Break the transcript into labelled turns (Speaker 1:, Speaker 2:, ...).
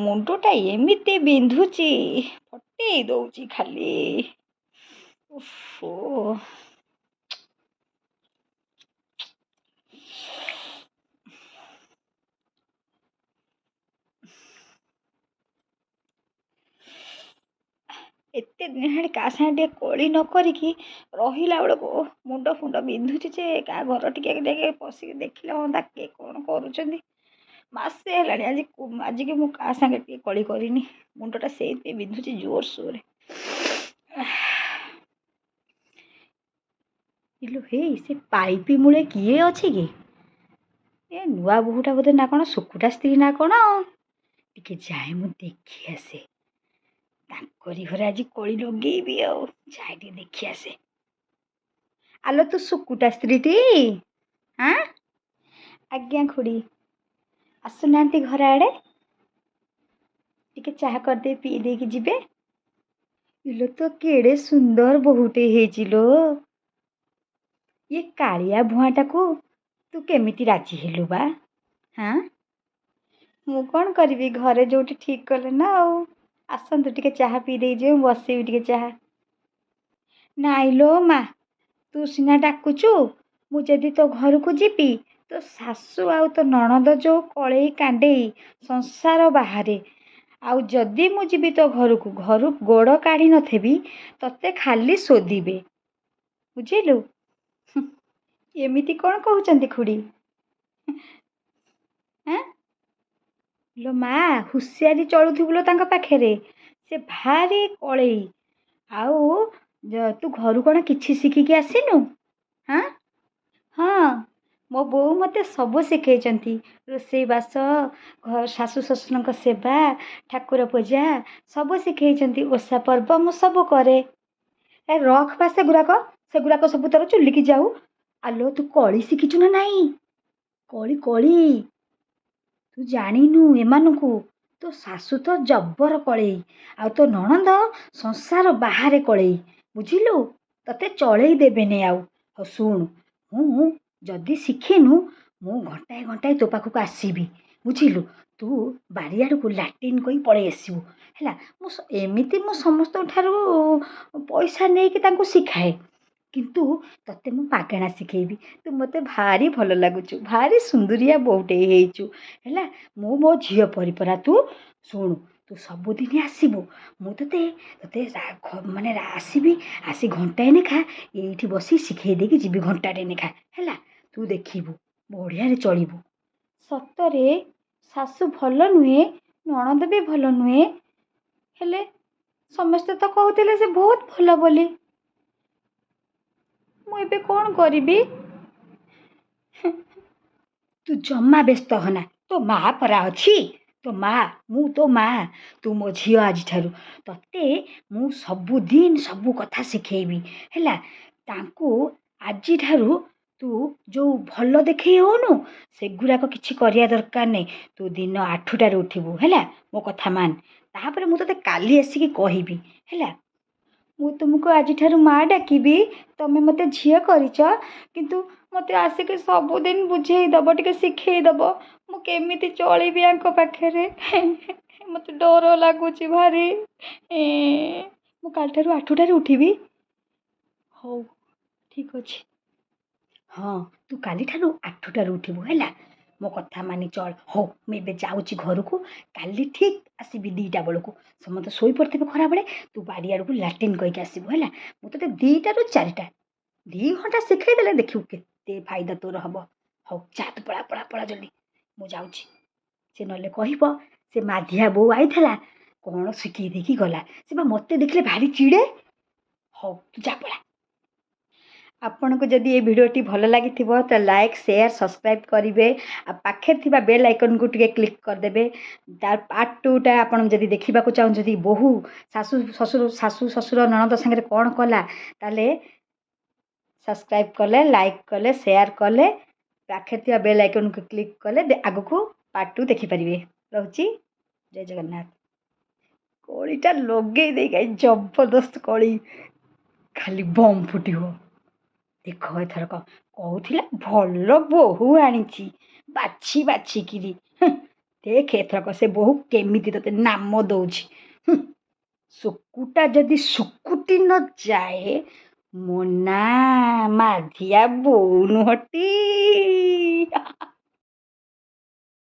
Speaker 1: ମୁଣ୍ଡଟା ଏମିତି ବିନ୍ଧୁଛି, ଫଟେଇ ଦଉଛି ଖାଲି। ଓହୋ। ଏତେ ଦିନ ହେଲାଣି କାହା ସାଙ୍ଗେ ଟିକେ କଳି ନ କରିକି ରହିଲା ବେଳକୁ ମୁଣ୍ଡ ଫୁଣ୍ଡ ବିନ୍ଧୁଛି ଯେ କାହା ଘର ଟିକେ ପଶିକି ଦେଖିଲେ ହନ୍ତା କିଏ କ'ଣ କରୁଛନ୍ତି। ମାସେ ହେଲାଣି ଆଜିକି ମୁଁ କାହା ସାଙ୍ଗେ ଟିକେ କଳି କରିନି। ମୁଣ୍ଡଟା ସେଇଥିପାଇଁ ବିନ୍ଧୁଛି ଜୋରସୋରରେ। ଇଲୋ ହେଇ ସେ ପାଇପି ମୂଳେ କିଏ ଅଛି କି? ଏ ନୂଆ ବୋହୂଟା ବୋଧେ ନା କ'ଣ, ଶୁକୁଟା ସ୍ତ୍ରୀ ନା କ'ଣ। ଟିକେ ଯାଏ ମୁଁ ଦେଖି ଆସେ। ତାଙ୍କରି ଘରେ ଆଜି କଳି ଲଗେଇବି ଆଉ। ଯାଏ ଟିକେ ଦେଖି ଆସେ। ଆଲୋ ତୁ ଶୁକୁଟା ସ୍ତ୍ରୀଟି? ଆଁ? ଆଜ୍ଞା ଖୁଡ଼ି। ଆସୁନାହାନ୍ତି ଘର ଆଡ଼େ, ଟିକେ ଚାହା କରିଦେଇ ପିଇ ଦେଇକି ଯିବେ। ଇଲୋ ତ କେଡ଼େ ସୁନ୍ଦର ବୋହୂଟେ ହେଇଛି ଲୋ। ଇଏ କାଳିଆ ଭୁଆଁଟାକୁ ତୁ କେମିତି ରାଜି ହେଲୁ ବା? ହାଁ? ମୁଁ କ'ଣ କରିବି, ଘରେ ଯୋଉଠି ଠିକ୍ କଲେ ନା ଆଉ। ଆସନ୍ତୁ ଟିକେ ଚାହା ପିଇ ଦେଇଯିବେ, ମୁଁ ବସେଇବି ଟିକେ ଚାହା। ନାଇଁ ଲୋ ମା, ତୁ ସିନା ଡାକୁଛୁ। ମୁଁ ଯଦି ତୋ ଘରକୁ ଯିବି, ତୋ ଶାଶୁ ଆଉ ତୋ ନଣନ୍ଦ ଯୋଉ କଳେଇ କାଣ୍ଡେଇ ସଂସାର ବାହାରେ। ଆଉ ଯଦି ମୁଁ ଯିବି ତୋ ଘରକୁ, ଘରୁ ଗୋଡ଼ କାଢ଼ି ନଥିବି, ତତେ ଖାଲି ଶୋଧିବେ। ବୁଝିଲୁ? ଏମିତି କ'ଣ କହୁଛନ୍ତି ଖୁଡ଼ି? ଆଁ? ଲୋ ମା, ହୁସିଆରି ଚଳୁଥିବୁ ଲୋ ତାଙ୍କ ପାଖରେ। ସେ ଭାରି କଳେଇ। ଆଉ ତୁ ଘରୁ କ'ଣ କିଛି ଶିଖିକି ଆସିନୁ? ହାଁ? ହଁ, ମୋ ବୋଉ ମୋତେ ସବୁ ଶିଖେଇଛନ୍ତି। ରୋଷେଇବାସ, ଶାଶୁ ଶ୍ୱଶୁରଙ୍କ ସେବା, ଠାକୁର ପୂଜା ସବୁ ଶିଖେଇଛନ୍ତି। ଓଷା ପର୍ବ ମୁଁ ସବୁ କରେ। ଏ ରଖ ବା ସେଗୁରାକ ସବୁ ତୋର ଚୁଲିକି ଯାଉ। ଆଲୋ ତୁ କଳି ଶିଖିଛୁ ନା ନାହିଁ? କଳି ତୁ ଜାଣିନୁ ଏମାନଙ୍କୁ। ତୋ ଶାଶୁ ତ ଜବର କଳେଇ, ଆଉ ତୋ ନଣନ୍ଦ ସଂସାର ବାହାରେ କଳେଇ। ବୁଝିଲୁ? ତତେ ଚଳେଇ ଦେବେନି ଆଉ। ହଉ ଶୁଣୁ, ମୁଁ ଯଦି ଶିଖିନୁ, ମୁଁ ଘଣ୍ଟାଏ ତୋ ପାଖକୁ ଆସିବି। ବୁଝିଲୁ? ତୁ ବାରିଆଡ଼କୁ ଲାଟ୍ରିନ୍ କହି ପଳେଇ ଆସିବୁ ହେଲା। ଏମିତି ମୁଁ ସମସ୍ତଙ୍କ ଠାରୁ ପଇସା ନେଇକି ତାଙ୍କୁ ଶିଖାଏ, କିନ୍ତୁ ତତେ ମୁଁ ମାଗଣା ଶିଖେଇବି। ତୁ ମୋତେ ଭାରି ଭଲ ଲାଗୁଛୁ, ଭାରି ସୁନ୍ଦରିଆ ବୋହୂଟେ ହେଇଛୁ ହେଲା। ମୁଁ ମୋ ଝିଅ ପରି ପରା ତୁ। ଶୁଣୁ, ତୁ ସବୁଦିନ ଆସିବୁ। ମୁଁ ତତେ ମାନେ ଆସିବି, ଆସି ଘଣ୍ଟାଏ ନେଖା ଏଇଠି ବସି ଶିଖେଇ ଦେଇକି ଯିବି, ଘଣ୍ଟାଟେ ନେଖା ହେଲା। ତୁ ଦେଖିବୁ ବଢ଼ିଆରେ ଚଳିବୁ। ସତରେ ଶାଶୁ ଭଲ ନୁହେଁ, ନଣନ୍ଦ ବି ଭଲ ନୁହେଁ, ହେଲେ ସମସ୍ତେ ତ କହୁଥିଲେ ସେ ବହୁତ ଭଲ ବୋଲି। ମୁଁ ଏବେ କ'ଣ କରିବି? ତୁ ଜମା ବ୍ୟସ୍ତ ହନା। ତୋ ମା ପରା ଅଛି, ମୁଁ ତୋ ମା। ତୁ ମୋ ଝିଅ ଆଜିଠାରୁ। ତତେ ମୁଁ ସବୁଦିନ ସବୁ କଥା ଶିଖେଇବି ହେଲା। ତାଙ୍କୁ ଆଜିଠାରୁ ତୁ ଯୋଉ ଭଲ ଦେଖେଇ ହଉନୁ, ସେଗୁଡ଼ାକ କିଛି କରିବା ଦରକାର ନାହିଁ। ତୁ ଦିନ 8ଟାରେ ଉଠିବୁ ହେଲା। ମୋ କଥା ମାନ। ତାପରେ ମୁଁ ତତେ କାଲି ଆସିକି କହିବି ହେଲା। ମୁଁ ତୁମକୁ ଆଜିଠାରୁ ମା ଡାକିବି। ତମେ ମୋତେ ଝିଅ କରିଛ, କିନ୍ତୁ ମୋତେ ଆସିକି ସବୁଦିନ ବୁଝେଇଦବ, ଟିକେ ଶିଖେଇଦବ। ମୁଁ କେମିତି ଚଳିବି ଆଙ୍କ ପାଖରେ। ମୋତେ ଡର ଲାଗୁଛି ଭାରି। ମୁଁ କାଲିଠାରୁ 8ଟାରେ ଉଠିବି। ହଉ ଠିକ୍ ଅଛି। ହଁ, ତୁ କାଲିଠାରୁ 8ଟାରୁ ଉଠିବୁ ହେଲା। ମୋ କଥା ମାନି ଚଳ। ହଉ, ମୁଁ ଏବେ ଯାଉଛି ଘରକୁ। କାଲି ଠିକ୍ ଆସିବି 2ଟା ବେଳକୁ। ସମସ୍ତେ ଶୋଇପଡ଼ିଥିବେ ଖରାବେଳେ। ତୁ ବାରିଆଡ଼କୁ ଲାଟ୍ରିନ୍ କହିକି ଆସିବୁ ହେଲା। ମୁଁ ତତେ 2ଟାରୁ 4ଟା 2 ଘଣ୍ଟା ଶିଖେଇ ଦେଲେ ଦେଖିବୁ କେତେ ଫାଇଦା ତୋର ହବ। ହଉ ଯା, ତୁ ପଳା ଜଲ୍ଦି। ମୁଁ ଯାଉଛି। ସେ ନହେଲେ କହିବ ସେ ମାଧିଆ ବୋଉ ଆଇଥିଲା, କ'ଣ ଶିଖେଇ ଦେଇକି ଗଲା। ସେ ବା ମୋତେ ଦେଖିଲେ ଭାରି ଚିଡ଼େ। ହଉ ତୁ ଯା, ପଳା। ଆପଣଙ୍କୁ ଯଦି ଏ ଭିଡ଼ିଓଟି ଭଲ ଲାଗିଥିବ ତ ଲାଇକ୍, ସେୟାର, ସବସ୍କ୍ରାଇବ୍ କରିବେ। ଆଉ ପାଖରେ ଥିବା ବେଲ୍ ଆଇକନ୍କୁ ଟିକେ କ୍ଲିକ୍ କରିଦେବେ। ତାର ପାର୍ଟ 2ଟା ଆପଣ ଯଦି ଦେଖିବାକୁ ଚାହୁଁଛନ୍ତି, ବୋହୂ ଶାଶୁ ଶ୍ୱଶୁର ନଣନ୍ଦ ସାଙ୍ଗରେ କ'ଣ କଲା, ତାହେଲେ ସବସ୍କ୍ରାଇବ୍ କଲେ, ଲାଇକ୍ କଲେ, ସେୟାର କଲେ, ପାଖରେ ଥିବା ବେଲ୍ ଆଇକନ୍କୁ କ୍ଲିକ୍ କଲେ ଆଗକୁ ପାର୍ଟ 2 ଦେଖିପାରିବେ। ରହୁଛି। ଜୟ ଜଗନ୍ନାଥ। କଳିଟା ଲଗେଇ ଦେଇକି ଜବରଦସ୍ତ କଳି, ଖାଲି ବମ୍ ଫୁଟିବ। ଦେଖ ଏଥରକ କହୁଥିଲା ଭଲ ବୋହୂ ଆଣିଛି, ବାଛିକିରି। ଦେଖ ଏଥରକ ସେ ବୋହୂ କେମିତି ତତେ ନାମ ଦଉଛି। ଶୁକୁଟା ଯଦି ଶୁକୁଟି ନ ଯାଏ ମୋ ନାଁ ମାଧିଆ ବୋଉ ନୁହଁଟି।